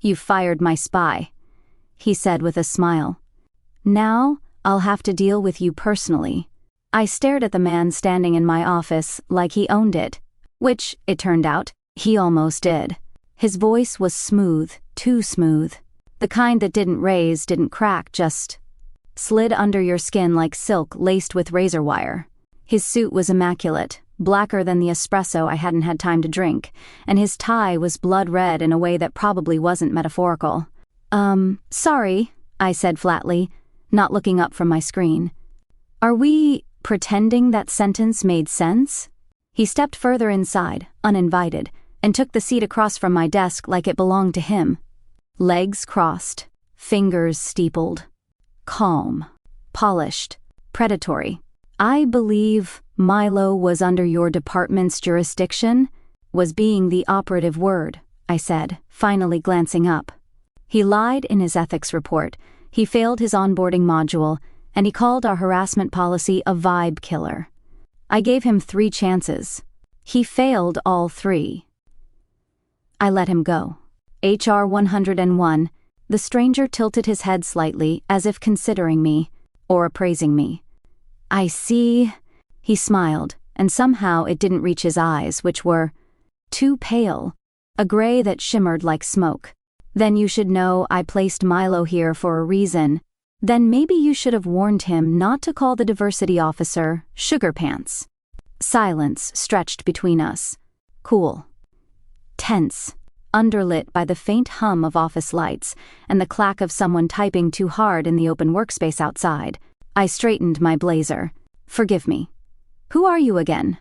"You fired my spy," he said with a smile. "Now, I'll have to deal with you personally." I stared at the man standing in my office like he owned it, which, it turned out, he almost did. His voice was smooth, too smooth. The kind that didn't raise, didn't crack, just slid under your skin like silk laced with razor wire. His suit was immaculate, blacker than the espresso I hadn't had time to drink, and his tie was blood red in a way that probably wasn't metaphorical. Sorry," I said flatly, not looking up from my screen. "Are we pretending that sentence made sense?" He stepped further inside, uninvited, and took the seat across from my desk like it belonged to him. Legs crossed, fingers steepled. Calm, polished, predatory. "I believe Milo was under your department's jurisdiction," was being the operative word, I said, finally glancing up. He lied in his ethics report, he failed his onboarding module, and he called our harassment policy a vibe killer. I gave him 3 chances. He failed all 3. I let him go. HR 101, the stranger tilted his head slightly as if considering me, or appraising me. "I see," he smiled, and somehow it didn't reach his eyes, which were too pale, a gray that shimmered like smoke. "Then you should know I placed Milo here for a reason. Then maybe you should have warned him not to call the diversity officer Sugar Pants." Silence stretched between us. Cool. Tense, underlit by the faint hum of office lights and the clack of someone typing too hard in the open workspace outside. I straightened my blazer. "Forgive me. Who are you again?"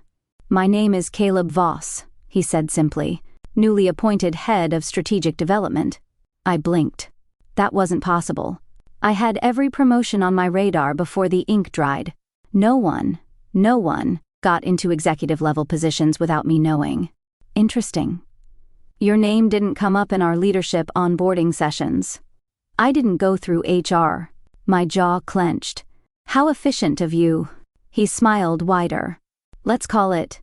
"My name is Caleb Voss," he said simply, "newly appointed head of strategic development." I blinked. That wasn't possible. I had every promotion on my radar before the ink dried. No one got into executive-level positions without me knowing. Interesting. "Your name didn't come up in our leadership onboarding sessions." I didn't go through HR. My jaw clenched. "How efficient of you." He smiled wider. "Let's call it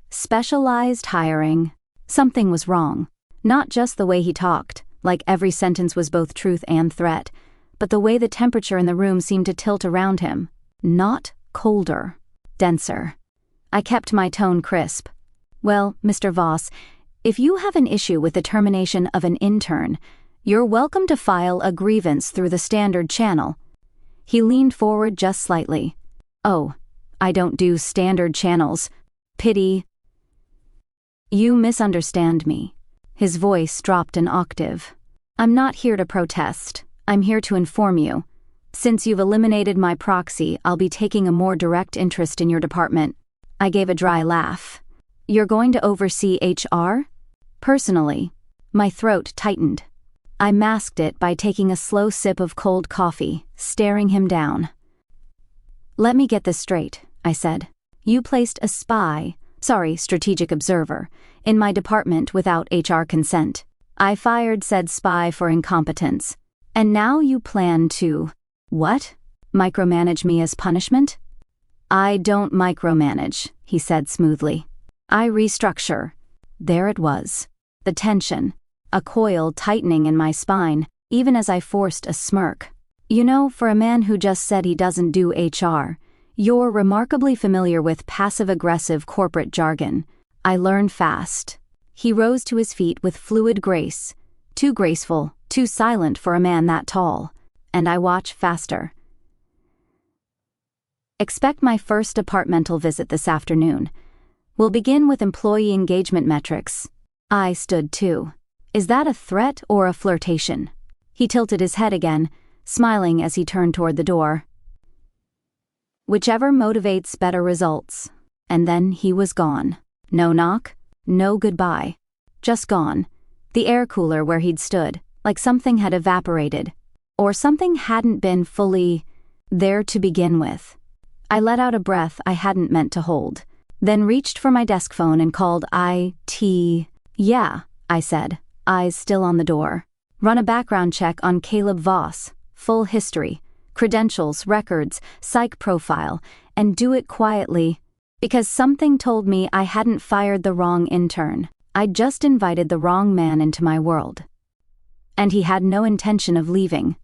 specialized hiring." Something was wrong. Not just the way he talked, like every sentence was both truth and threat, but the way the temperature in the room seemed to tilt around him. Not colder, denser. I kept my tone crisp. "Well, Mr. Voss, if you have an issue with the termination of an intern, you're welcome to file a grievance through the standard channel." He leaned forward just slightly. "Oh, I don't do standard channels. Pity." "You misunderstand me." His voice dropped an octave. "I'm not here to protest. I'm here to inform you. Since you've eliminated my proxy, I'll be taking a more direct interest in your department." I gave a dry laugh. "You're going to oversee HR?" "Personally." My throat tightened. I masked it by taking a slow sip of cold coffee, staring him down. "Let me get this straight," I said. "You placed a strategic observer, in my department without HR consent. I fired said spy for incompetence. And now you plan to, what? Micromanage me as punishment?" "I don't micromanage," he said smoothly. "I restructure." There it was. The tension. A coil tightening in my spine, even as I forced a smirk. "You know, for a man who just said he doesn't do HR, you're remarkably familiar with passive-aggressive corporate jargon. I learn fast." He rose to his feet with fluid grace. Too graceful, too silent for a man that tall. And I watch faster. "Expect my first departmental visit this afternoon. We'll begin with employee engagement metrics." I stood too. "Is that a threat or a flirtation?" He tilted his head again, smiling as he turned toward the door. "Whichever motivates better results." And then he was gone. No knock, no goodbye. Just gone. The air cooler where he'd stood, like something had evaporated. Or something hadn't been fully there to begin with. I let out a breath I hadn't meant to hold, then reached for my desk phone and called IT. "Yeah," I said, eyes still on the door. "Run a background check on Caleb Voss, full history, credentials, records, psych profile, and do it quietly, because something told me I hadn't fired the wrong intern. I'd just invited the wrong man into my world." and he had no intention of leaving.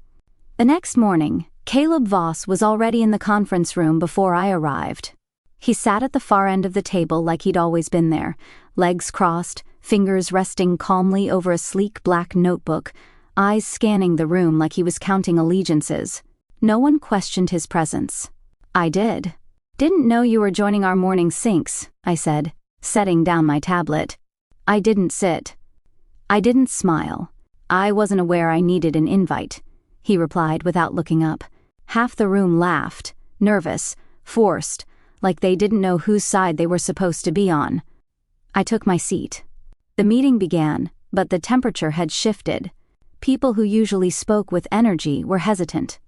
The next morning, Caleb Voss was already in the conference room before I arrived. He sat at the far end of the table like he'd always been there, legs crossed, fingers resting calmly over a sleek black notebook, eyes scanning the room like he was counting allegiances. No one questioned his presence. I did. "Didn't know you were joining our morning sinks," I said, setting down my tablet. I didn't sit. I didn't smile. "I wasn't aware I needed an invite," he replied without looking up. Half the room laughed, nervous, forced, like they didn't know whose side they were supposed to be on. I took my seat. The meeting began, but the temperature had shifted. People who usually spoke with energy were hesitant.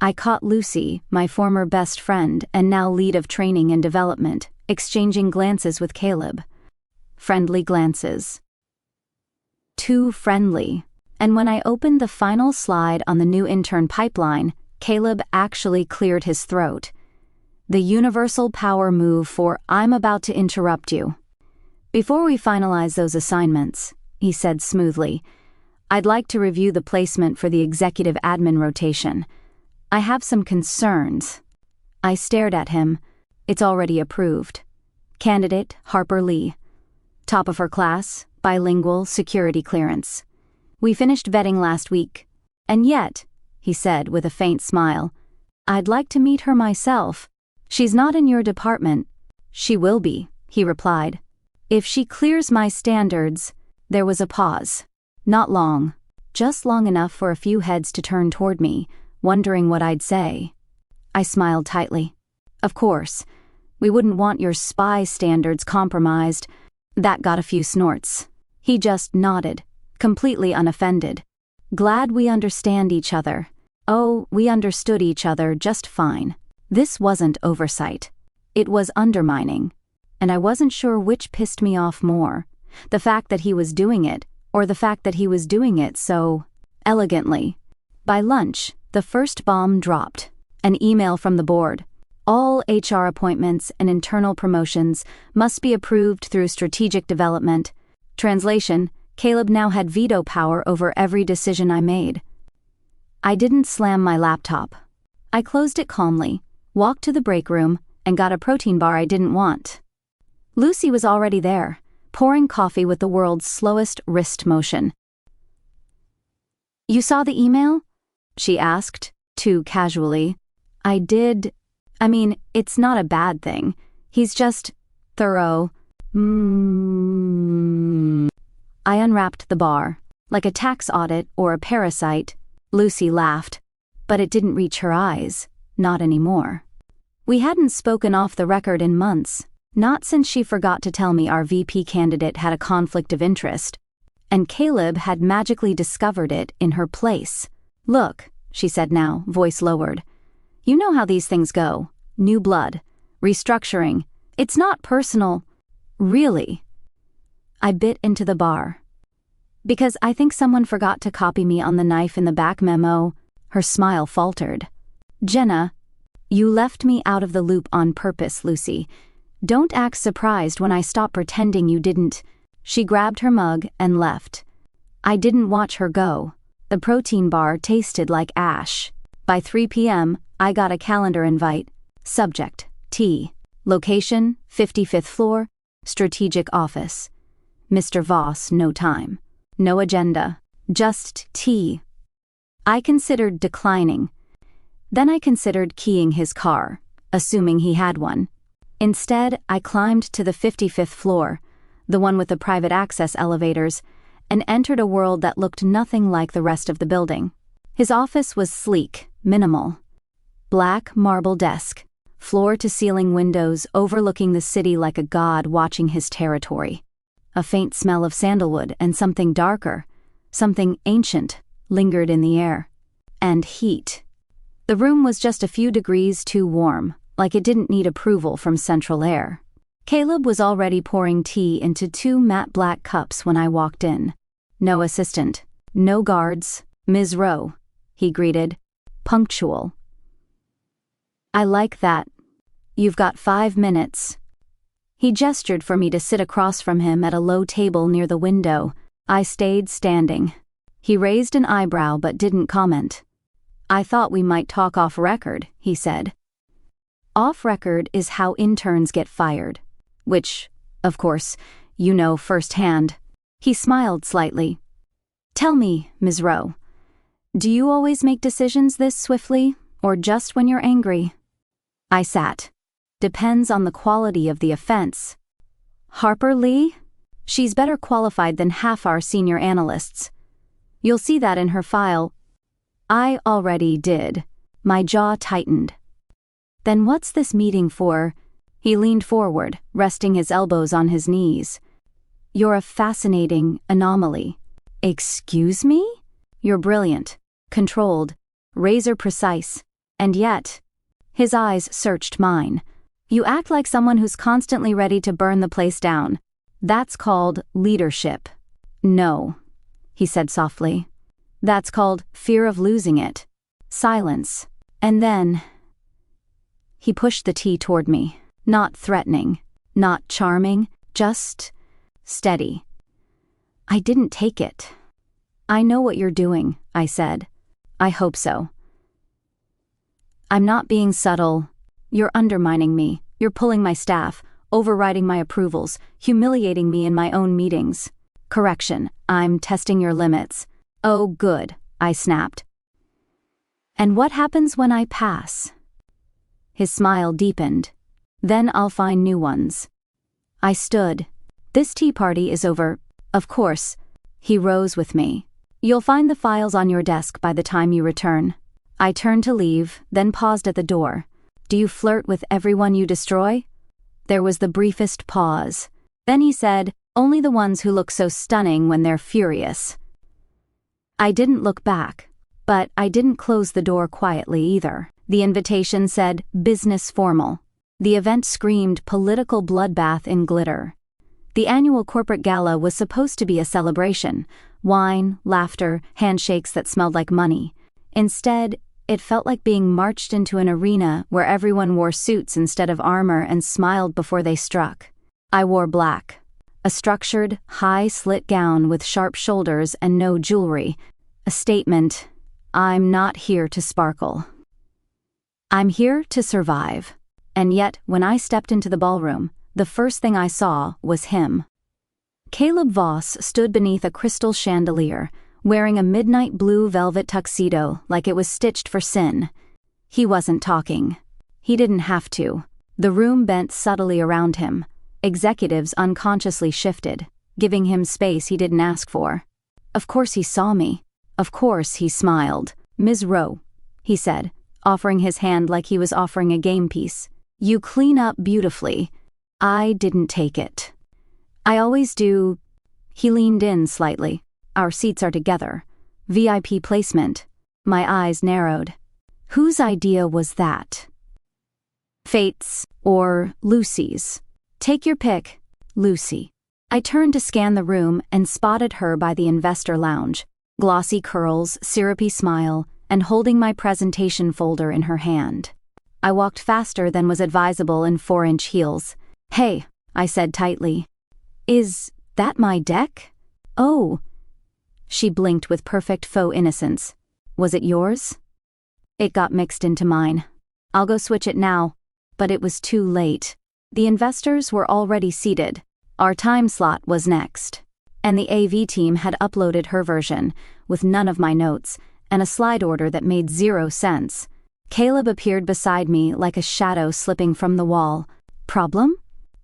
I caught Lucy, my former best friend and now lead of training and development, exchanging glances with Caleb. Friendly glances. Too friendly. And when I opened the final slide on the new intern pipeline, Caleb actually cleared his throat. The universal power move for "I'm about to interrupt you." "Before we finalize those assignments," he said smoothly, "I'd like to review the placement for the executive admin rotation. I have some concerns." I stared at him. "It's already approved. Candidate Harper Lee. Top of her class, bilingual, security clearance. We finished vetting last week. And yet," he said with a faint smile, "I'd like to meet her myself. She's not in your department." "She will be," he replied. "If she clears my standards." There was a pause. Not long. Just long enough for a few heads to turn toward me, wondering what I'd say. I smiled tightly. "Of course. We wouldn't want your spy standards compromised." That got a few snorts. He just nodded, completely unoffended. "Glad we understand each other." Oh, we understood each other just fine. This wasn't oversight. It was undermining. And I wasn't sure which pissed me off more, the fact that he was doing it, or the fact that he was doing it so elegantly. By lunch, the first bomb dropped. An email from the board. All HR appointments and internal promotions must be approved through strategic development. Translation: Caleb now had veto power over every decision I made. I didn't slam my laptop. I closed it calmly, walked to the break room, and got a protein bar I didn't want. Lucy was already there, pouring coffee with the world's slowest wrist motion. "You saw the email?" she asked, too casually. I did. I mean, it's not a bad thing. He's just thorough. I unwrapped the bar. Like a tax audit or a parasite. Lucy laughed. But it didn't reach her eyes. Not anymore. We hadn't spoken off the record in months. Not since she forgot to tell me our VP candidate had a conflict of interest. And Caleb had magically discovered it in her place. "Look," she said now, voice lowered. "You know how these things go. New blood. Restructuring. It's not personal." "Really?" I bit into the bar. "Because I think someone forgot to copy me on the knife in the back memo." Her smile faltered. "Jenna, you left me out of the loop on purpose, Lucy. Don't act surprised when I stop pretending you didn't." She grabbed her mug and left. I didn't watch her go. The protein bar tasted like ash. By 3 p.m., I got a calendar invite. Subject: tea. Location: 55th floor, strategic office. Mr. Voss, no time. No agenda. Just tea. I considered declining. Then I considered keying his car, assuming he had one. Instead, I climbed to the 55th floor, the one with the private access elevators, and entered a world that looked nothing like the rest of the building. His office was sleek, minimal. Black marble desk, floor-to-ceiling windows overlooking the city like a god watching his territory. A faint smell of sandalwood and something darker, something ancient, lingered in the air. And heat. The room was just a few degrees too warm, like it didn't need approval from central air. Caleb was already pouring tea into 2 matte black cups when I walked in. "No assistant. No guards. Ms. Rowe," he greeted. Punctual. "I like that. You've got 5 minutes." He gestured for me to sit across from him at a low table near the window. I stayed standing. He raised an eyebrow but didn't comment. I thought we might talk off record, he said. Off record is how interns get fired. Which, of course, you know firsthand. He smiled slightly. Tell me, Ms. Rowe, do you always make decisions this swiftly, or just when you're angry? I sat. Depends on the quality of the offense. Harper Lee? She's better qualified than half our senior analysts. You'll see that in her file. I already did. My jaw tightened. Then what's this meeting for? He leaned forward, resting his elbows on his knees. You're a fascinating anomaly. Excuse me? You're brilliant, controlled, razor precise, and yet, his eyes searched mine. You act like someone who's constantly ready to burn the place down. That's called leadership. No, he said softly. That's called fear of losing it. Silence. And then, he pushed the tea toward me, not threatening, not charming, just steady. I didn't take it. I know what you're doing, I said. I hope so. I'm not being subtle. You're undermining me. You're pulling my staff, overriding my approvals, humiliating me in my own meetings. Correction, I'm testing your limits. Oh, good, I snapped. And what happens when I pass? His smile deepened. Then I'll find new ones. I stood. This tea party is over, of course. He rose with me. You'll find the files on your desk by the time you return. I turned to leave, then paused at the door. Do you flirt with everyone you destroy? There was the briefest pause. Then he said, only the ones who look so stunning when they're furious. I didn't look back, but I didn't close the door quietly either. The invitation said, business formal. The event screamed political bloodbath in glitter. The annual corporate gala was supposed to be a celebration. Wine, laughter, handshakes that smelled like money. Instead, it felt like being marched into an arena where everyone wore suits instead of armor and smiled before they struck. I wore black. A structured, high-slit gown with sharp shoulders and no jewelry. A statement, I'm not here to sparkle. I'm here to survive. And yet, when I stepped into the ballroom, the first thing I saw was him. Caleb Voss stood beneath a crystal chandelier, wearing a midnight blue velvet tuxedo like it was stitched for sin. He wasn't talking. He didn't have to. The room bent subtly around him. Executives unconsciously shifted, giving him space he didn't ask for. Of course he saw me. Of course he smiled. Ms. Rowe, he said, offering his hand like he was offering a game piece. You clean up beautifully. I didn't take it. I always do. He leaned in slightly. Our seats are together. VIP placement. My eyes narrowed. Whose idea was that? Fate's or Lucy's? Take your pick, Lucy. I turned to scan the room and spotted her by the investor lounge. Glossy curls, syrupy smile, and holding my presentation folder in her hand. I walked faster than was advisable in 4-inch heels. Hey, I said tightly. Is that my deck? Oh. She blinked with perfect faux innocence. Was it yours? It got mixed into mine. I'll go switch it now. But it was too late. The investors were already seated. Our time slot was next. And the AV team had uploaded her version, with none of my notes, and a slide order that made 0 sense. Caleb appeared beside me like a shadow slipping from the wall. Problem?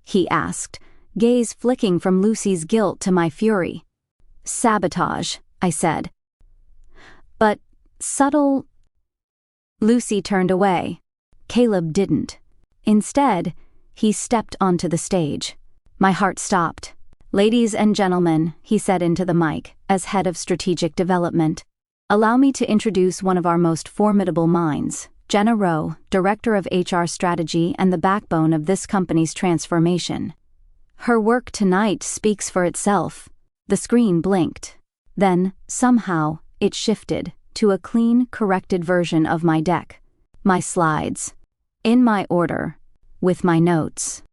He asked, gaze flicking from Lucy's guilt to my fury. Sabotage, I said. But subtle. Lucy turned away. Caleb didn't. Instead, he stepped onto the stage. My heart stopped. Ladies and gentlemen, he said into the mic, as head of strategic development, allow me to introduce one of our most formidable minds, Jenna Rowe, Director of HR Strategy and the backbone of this company's transformation. Her work tonight speaks for itself. The screen blinked. Then, somehow, it shifted to a clean, corrected version of my deck. My slides. In my order. With my notes.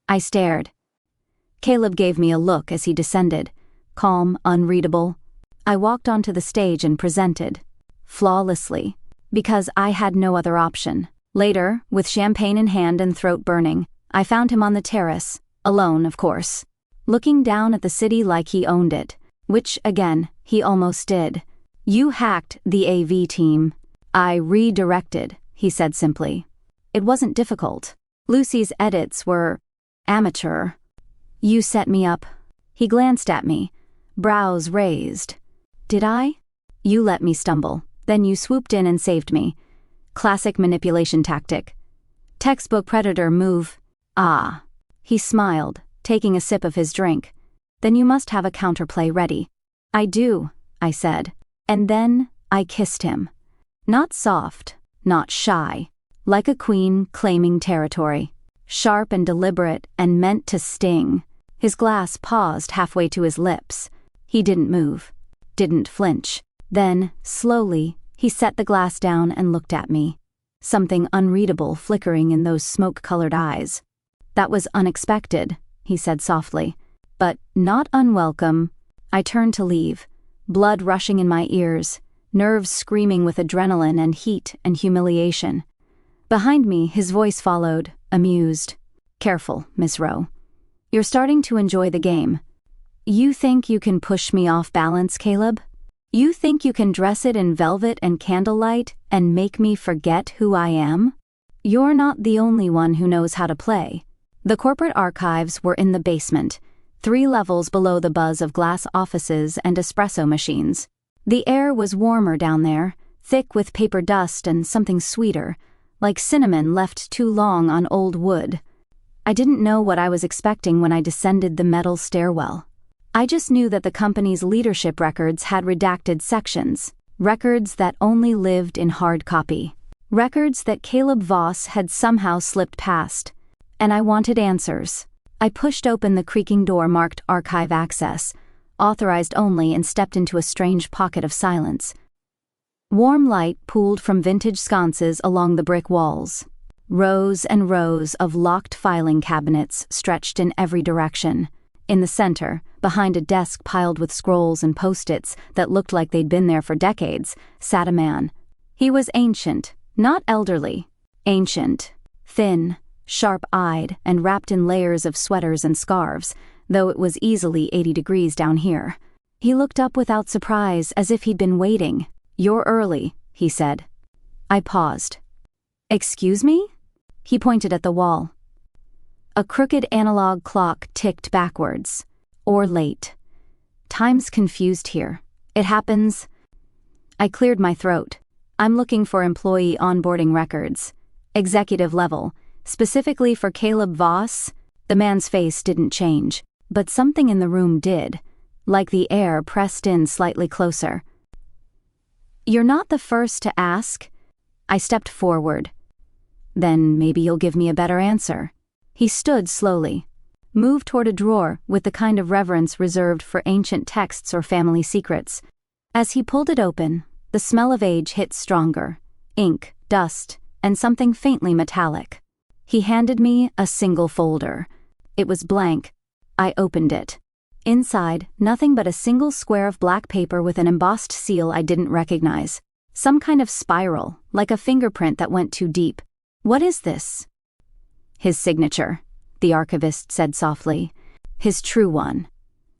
I stared. Caleb gave me a look as he descended. Calm, unreadable. I walked onto the stage and presented. Flawlessly. Because I had no other option. Later, with champagne in hand and throat burning, I found him on the terrace, alone, of course, looking down at the city like he owned it, which, again, he almost did. You hacked the AV team. I redirected, he said simply. It wasn't difficult. Lucy's edits were amateur. You set me up. He glanced at me, brows raised. Did I? You let me stumble. Then you swooped in and saved me. Classic manipulation tactic. Textbook predator move. Ah. He smiled, taking a sip of his drink. Then you must have a counterplay ready. I do, I said. And then I kissed him. Not soft, not shy. Like a queen claiming territory. Sharp and deliberate and meant to sting. His glass paused halfway to his lips. He didn't move. Didn't flinch. Then, slowly, he set the glass down and looked at me. Something unreadable flickering in those smoke-colored eyes. That was unexpected, he said softly. But not unwelcome. I turned to leave, blood rushing in my ears, nerves screaming with adrenaline and heat and humiliation. Behind me, his voice followed, amused. Careful, Miss Rowe. You're starting to enjoy the game. You think you can push me off balance, Caleb? You think you can dress it in velvet and candlelight and make me forget who I am? You're not the only one who knows how to play. The corporate archives were in the basement, 3 levels below the buzz of glass offices and espresso machines. The air was warmer down there, thick with paper dust and something sweeter, like cinnamon left too long on old wood. I didn't know what I was expecting when I descended the metal stairwell. I just knew that the company's leadership records had redacted sections, records that only lived in hard copy, records that Caleb Voss had somehow slipped past. And I wanted answers. I pushed open the creaking door marked Archive Access, authorized only, and stepped into a strange pocket of silence. Warm light pooled from vintage sconces along the brick walls. Rows and rows of locked filing cabinets stretched in every direction. In the center, behind a desk piled with scrolls and post-its that looked like they'd been there for decades, sat a man. He was ancient, not elderly. Ancient, thin, sharp-eyed, and wrapped in layers of sweaters and scarves, though it was easily 80 degrees down here. He looked up without surprise, as if he'd been waiting. You're early, he said. I paused. Excuse me? He pointed at the wall. A crooked analog clock ticked backwards. Or late. Time's confused here. It happens. I cleared my throat. I'm looking for employee onboarding records. Executive level. Specifically for Caleb Voss. The man's face didn't change, but something in the room did, like the air pressed in slightly closer. You're not the first to ask. I stepped forward. Then maybe you'll give me a better answer. He stood slowly, moved toward a drawer with the kind of reverence reserved for ancient texts or family secrets. As he pulled it open, the smell of age hit stronger. Ink, dust, and something faintly metallic. He handed me a single folder. It was blank. I opened it. Inside, nothing but a single square of black paper with an embossed seal I didn't recognize. Some kind of spiral, like a fingerprint that went too deep. What is this? His signature, the archivist said softly. His true one.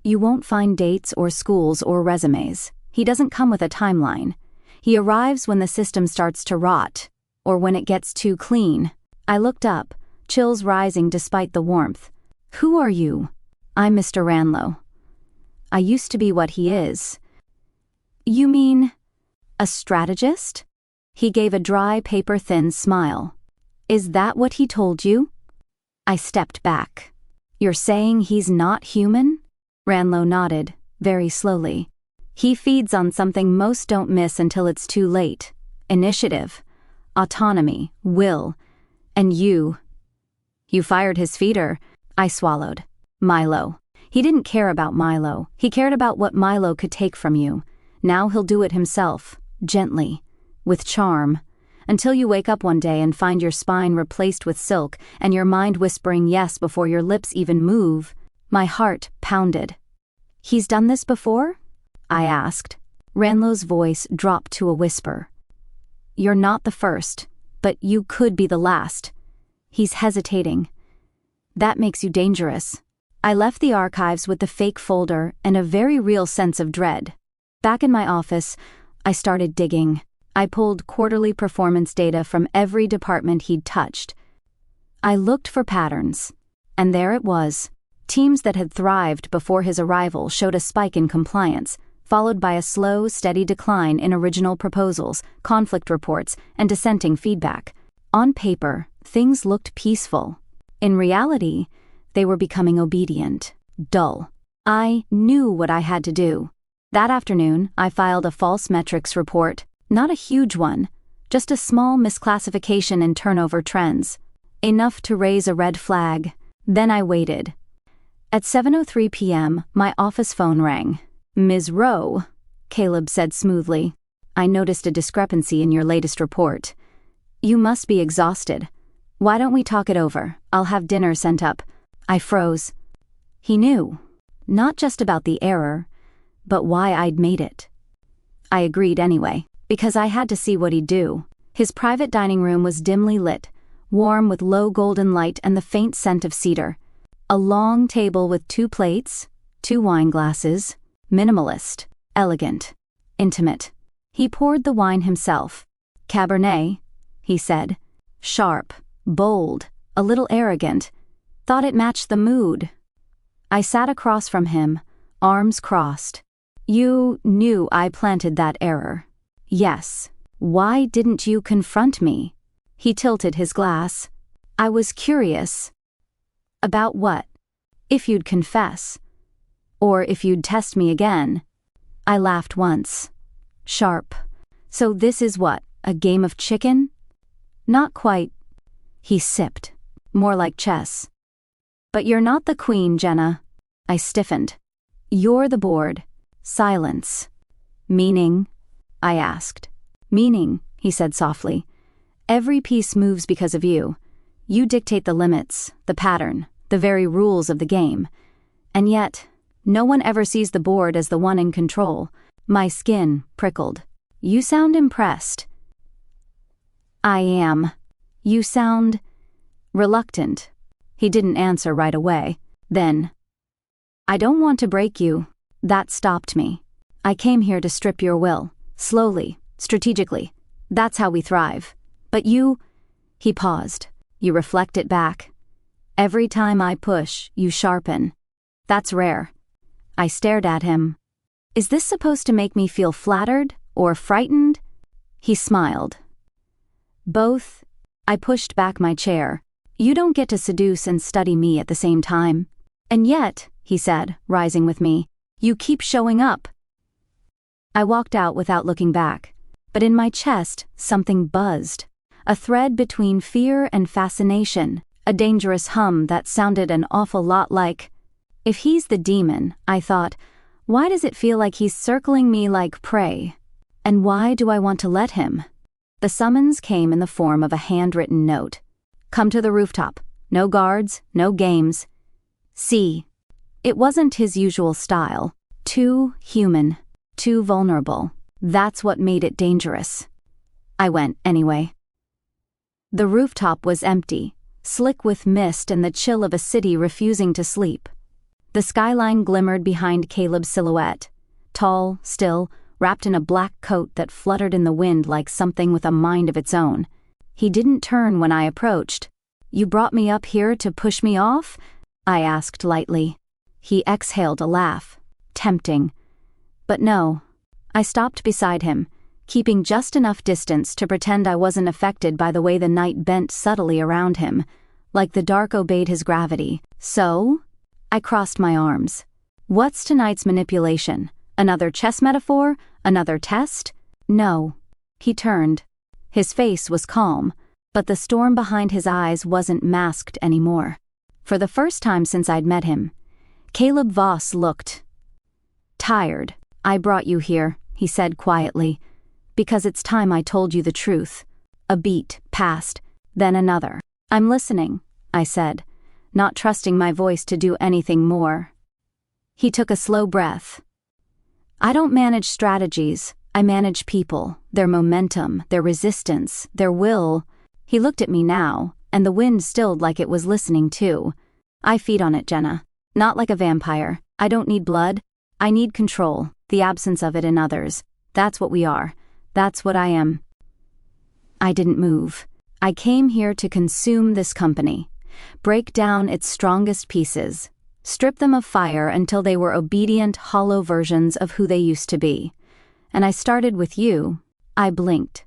You won't find dates or schools or resumes. He doesn't come with a timeline. He arrives when the system starts to rot, or when it gets too clean. I looked up, chills rising despite the warmth. Who are you? I'm Mr. Ranlow. I used to be what he is. You mean a strategist? He gave a dry, paper-thin smile. Is that what he told you? I stepped back. You're saying he's not human? Ranlow nodded, very slowly. He feeds on something most don't miss until it's too late. Initiative, autonomy, will, and you. You fired his feeder. I swallowed. Milo. He didn't care about Milo. He cared about what Milo could take from you. Now he'll do it himself, gently, with charm, until you wake up one day and find your spine replaced with silk and your mind whispering yes before your lips even move. My heart pounded. He's done this before? I asked. Ranlo's voice dropped to a whisper. You're not the first, but you could be the last. He's hesitating. That makes you dangerous. I left the archives with the fake folder and a very real sense of dread. Back in my office, I started digging. I pulled quarterly performance data from every department he'd touched. I looked for patterns, and there it was. Teams that had thrived before his arrival showed a spike in compliance, followed by a slow, steady decline in original proposals, conflict reports, and dissenting feedback. On paper, things looked peaceful. In reality, they were becoming obedient, dull. I knew what I had to do. That afternoon, I filed a false metrics report, not a huge one, just a small misclassification in turnover trends, enough to raise a red flag. Then I waited. At 7:03 p.m., my office phone rang. Ms. Rowe, Caleb said smoothly, I noticed a discrepancy in your latest report. You must be exhausted. Why don't we talk it over? I'll have dinner sent up. I froze. He knew, not just about the error, but why I'd made it. I agreed anyway, because I had to see what he'd do. His private dining room was dimly lit, warm with low golden light and the faint scent of cedar. A long table with 2 plates, 2 wine glasses, minimalist, elegant, intimate. He poured the wine himself. Cabernet, he said. Sharp, bold, a little arrogant. Thought it matched the mood. I sat across from him, arms crossed. You knew I planted that error. Yes. Why didn't you confront me? He tilted his glass. I was curious. About what? If you'd confess. Or if you'd test me again. I laughed once. Sharp. So this is what, a game of chicken? Not quite. He sipped. More like chess. But you're not the queen, Jenna. I stiffened. You're the board. Silence. Meaning? I asked. Meaning, he said softly. Every piece moves because of you. You dictate the limits, the pattern, the very rules of the game. And yet, no one ever sees the board as the one in control. My skin prickled. You sound impressed. I am. You sound reluctant. He didn't answer right away. Then, I don't want to break you. That stopped me. I came here to strip your will. Slowly, strategically. That's how we thrive. But you... He paused. You reflect it back. Every time I push, you sharpen. That's rare. I stared at him. Is this supposed to make me feel flattered or frightened? He smiled. Both. I pushed back my chair. You don't get to seduce and study me at the same time. And yet, he said, rising with me, you keep showing up. I walked out without looking back, but in my chest, something buzzed. A thread between fear and fascination, a dangerous hum that sounded an awful lot like... If he's the demon, I thought, why does it feel like he's circling me like prey? And why do I want to let him? The summons came in the form of a handwritten note. Come to the rooftop. No guards, no games. See. It wasn't his usual style. Too human. Too vulnerable. That's what made it dangerous. I went anyway. The rooftop was empty, slick with mist and the chill of a city refusing to sleep. The skyline glimmered behind Caleb's silhouette, tall, still, wrapped in a black coat that fluttered in the wind like something with a mind of its own. He didn't turn when I approached. You brought me up here to push me off? I asked lightly. He exhaled a laugh. Tempting. But no. I stopped beside him, keeping just enough distance to pretend I wasn't affected by the way the night bent subtly around him, like the dark obeyed his gravity. So? I crossed my arms. What's tonight's manipulation? Another chess metaphor? Another test? No. He turned. His face was calm, but the storm behind his eyes wasn't masked anymore. For the first time since I'd met him, Caleb Voss looked tired. I brought you here, he said quietly, because it's time I told you the truth. A beat passed, then another. I'm listening, I said, not trusting my voice to do anything more. He took a slow breath. I don't manage strategies, I manage people, their momentum, their resistance, their will. He looked at me now, and the wind stilled like it was listening too. I feed on it, Jenna. Not like a vampire. I don't need blood. I need control, the absence of it in others. That's what we are. That's what I am. I didn't move. I came here to consume this company, break down its strongest pieces, strip them of fire until they were obedient, hollow versions of who they used to be. And I started with you. I blinked.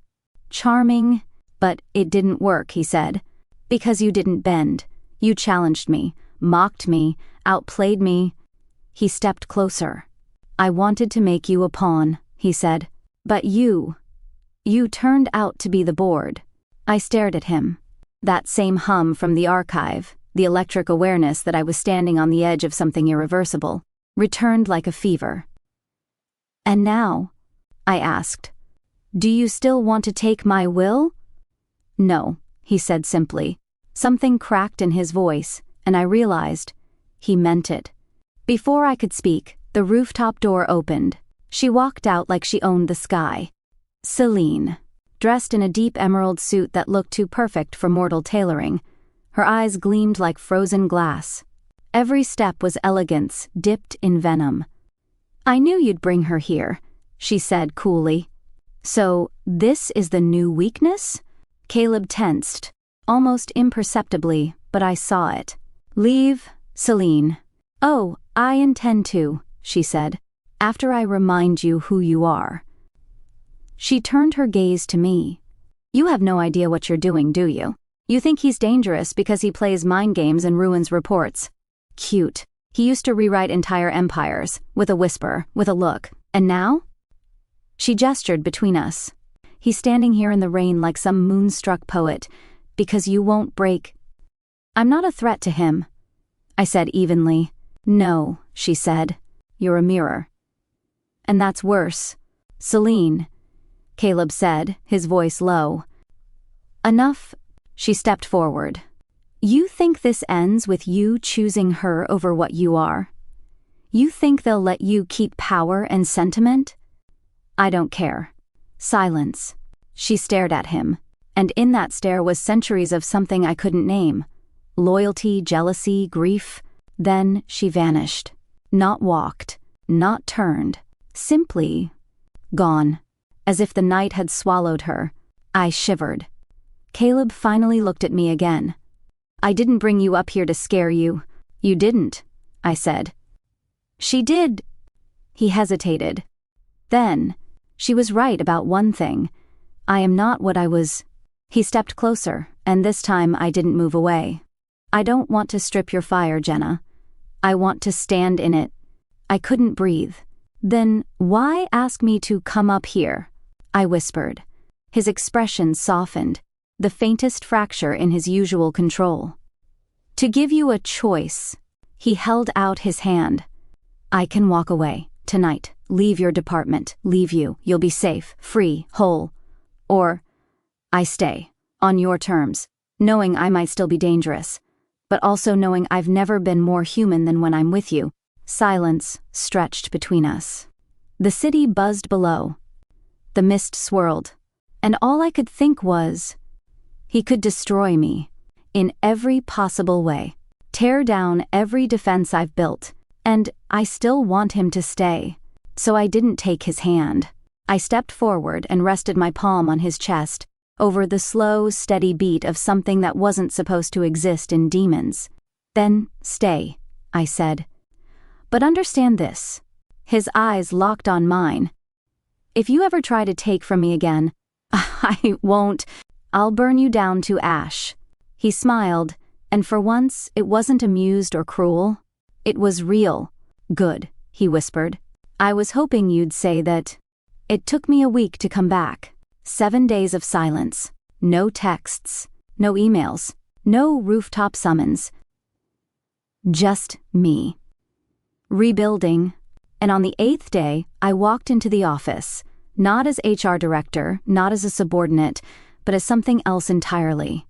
Charming, but it didn't work, he said. Because you didn't bend. You challenged me, mocked me, outplayed me. He stepped closer. I wanted to make you a pawn, he said. But you turned out to be the board. I stared at him. That same hum from the archive, the electric awareness that I was standing on the edge of something irreversible, returned like a fever. And now? I asked. Do you still want to take my will? No, he said simply. Something cracked in his voice, and I realized he meant it. Before I could speak, the rooftop door opened. She walked out like she owned the sky. Celine, dressed in a deep emerald suit that looked too perfect for mortal tailoring. Her eyes gleamed like frozen glass. Every step was elegance dipped in venom. I knew you'd bring her here, she said coolly. So, this is the new weakness? Caleb tensed, almost imperceptibly, but I saw it. Leave, Celine. Oh, I intend to, she said, after I remind you who you are. She turned her gaze to me. You have no idea what you're doing, do you? You think he's dangerous because he plays mind games and ruins reports. Cute. He used to rewrite entire empires, with a whisper, with a look. And now? She gestured between us. He's standing here in the rain like some moonstruck poet, because you won't break. I'm not a threat to him, I said evenly. No, she said. You're a mirror. And that's worse. Celine, Caleb said, his voice low. Enough. She stepped forward. You think this ends with you choosing her over what you are? You think they'll let you keep power and sentiment? I don't care. Silence. She stared at him, and in that stare was centuries of something I couldn't name. Loyalty, jealousy, grief. Then she vanished. Not walked, not turned. Simply gone. As if the night had swallowed her. I shivered. Caleb finally looked at me again. I didn't bring you up here to scare you. You didn't, I said. She did. He hesitated. Then, she was right about one thing. I am not what I was. He stepped closer, and this time I didn't move away. I don't want to strip your fire, Jenna. I want to stand in it. I couldn't breathe. Then, why ask me to come up here? I whispered. His expression softened, the faintest fracture in his usual control. To give you a choice. He held out his hand. I can walk away, tonight, leave your department, leave you, you'll be safe, free, whole. Or, I stay, on your terms, knowing I might still be dangerous, but also knowing I've never been more human than when I'm with you. Silence stretched between us. The city buzzed below. The mist swirled, and all I could think was, he could destroy me, in every possible way, tear down every defense I've built, and I still want him to stay. So I didn't take his hand. I stepped forward and rested my palm on his chest, over the slow, steady beat of something that wasn't supposed to exist in demons. Then, stay, I said. But understand this. His eyes locked on mine. If you ever try to take from me again, I won't. I'll burn you down to ash. He smiled, and for once it wasn't amused or cruel. It was real. Good, he whispered. I was hoping you'd say that. It took me a week to come back. 7 days of silence. No texts. No emails. No rooftop summons. Just me. Rebuilding. And on the 8th day, I walked into the office, not as HR director, not as a subordinate, but as something else entirely.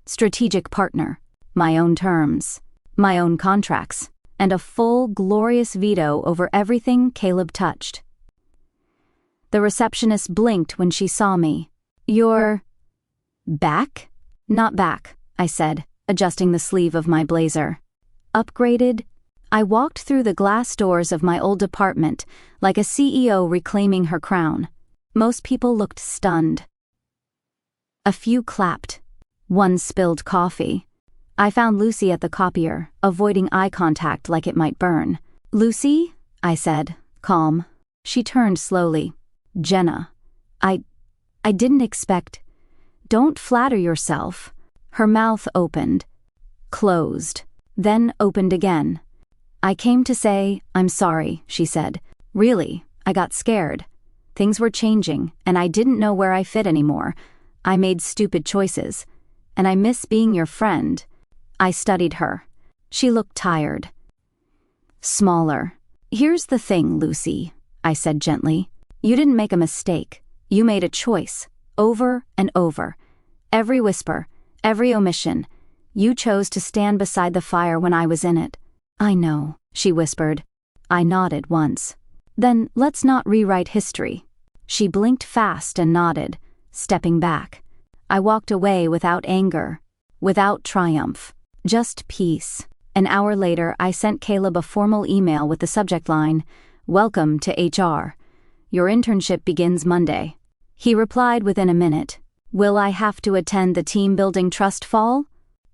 Strategic partner, my own terms, my own contracts, and a full, glorious veto over everything Caleb touched. The receptionist blinked when she saw me. "You're back?" "Not back," I said, adjusting the sleeve of my blazer. "Upgraded?" I walked through the glass doors of my old department like a CEO reclaiming her crown. Most people looked stunned. A few clapped. One spilled coffee. I found Lucy at the copier, avoiding eye contact like it might burn. "Lucy?" I said, calm. She turned slowly. "Jenna. I didn't expect—" "Don't flatter yourself." Her mouth opened, closed, then opened again. "I came to say, I'm sorry," she said. "Really, I got scared. Things were changing, and I didn't know where I fit anymore. I made stupid choices. And I miss being your friend." I studied her. She looked tired. Smaller. "Here's the thing, Lucy," I said gently. "You didn't make a mistake. You made a choice. Over and over. Every whisper, every omission. You chose to stand beside the fire when I was in it." "I know," she whispered. I nodded once. "Then let's not rewrite history." She blinked fast and nodded, stepping back. I walked away without anger, without triumph, just peace. An hour later, I sent Caleb a formal email with the subject line, "Welcome to HR. Your internship begins Monday." He replied within a minute, "Will I have to attend the team-building trust fall?"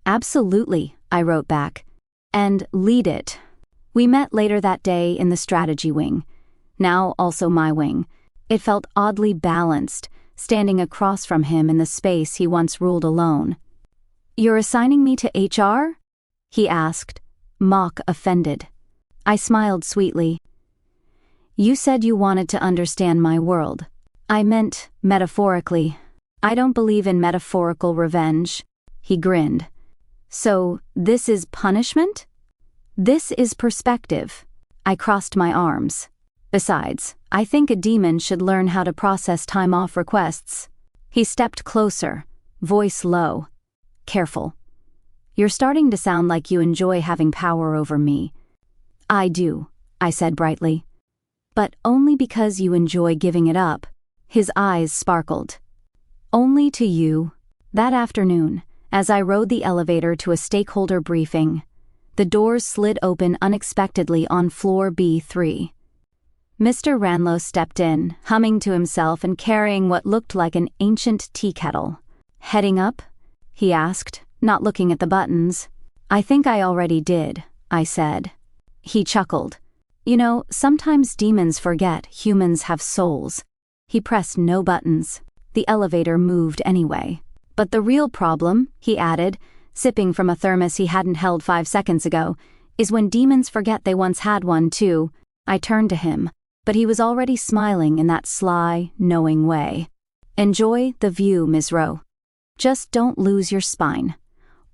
"Absolutely," I wrote back. "And lead it." We met later that day in the strategy wing, now also my wing. It felt oddly balanced, standing across from him in the space he once ruled alone. "You're assigning me to HR?" he asked, mock offended. I smiled sweetly. "You said you wanted to understand my world." "I meant metaphorically. I don't believe in metaphorical revenge." He grinned. "So, this is punishment?" "This is perspective." I crossed my arms. "Besides, I think a demon should learn how to process time-off requests." He stepped closer, voice low. "Careful. You're starting to sound like you enjoy having power over me." "I do," I said brightly. "But only because you enjoy giving it up." His eyes sparkled. "Only to you." That afternoon, as I rode the elevator to a stakeholder briefing, the doors slid open unexpectedly on floor B3. Mr. Ranlow stepped in, humming to himself and carrying what looked like an ancient tea kettle. "Heading up?" he asked, not looking at the buttons. "I think I already did," I said. He chuckled. "You know, sometimes demons forget humans have souls." He pressed no buttons. The elevator moved anyway. "But the real problem," he added, sipping from a thermos he hadn't held 5 seconds ago, "is when demons forget they once had one too." I turned to him, but he was already smiling in that sly, knowing way. "Enjoy the view, Ms. Rowe. Just don't lose your spine.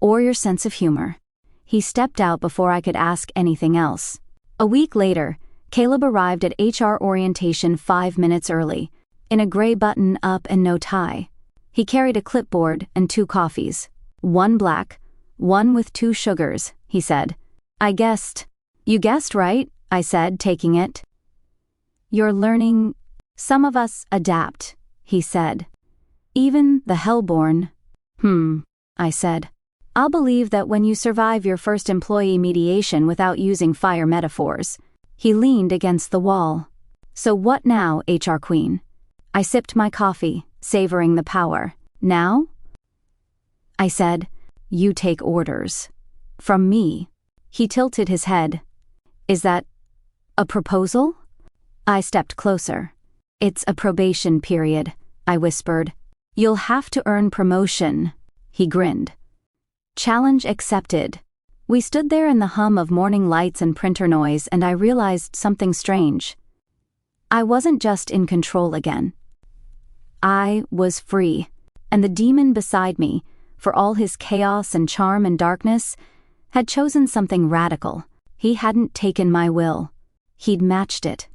Or your sense of humor." He stepped out before I could ask anything else. A week later, Caleb arrived at HR orientation 5 minutes early, in a gray button-up and no tie. He carried a clipboard and 2 coffees. "One black, one with 2 sugars," he said. "I guessed." "You guessed right," I said, taking it. "You're learning." "Some of us adapt," he said. "Even the hellborn." I said. "I'll believe that when you survive your first employee mediation without using fire metaphors." He leaned against the wall. "So what now, HR Queen?" I sipped my coffee, savoring the power. "Now?" I said, "You take orders." "From me?" He tilted his head. "Is that a proposal?" I stepped closer. "It's a probation period," I whispered. "You'll have to earn promotion." He grinned. Challenge accepted. We stood there in the hum of morning lights and printer noise, and I realized something strange. I wasn't just in control again. I was free, and the demon beside me, for all his chaos and charm and darkness, had chosen something radical. He hadn't taken my will. He'd matched it.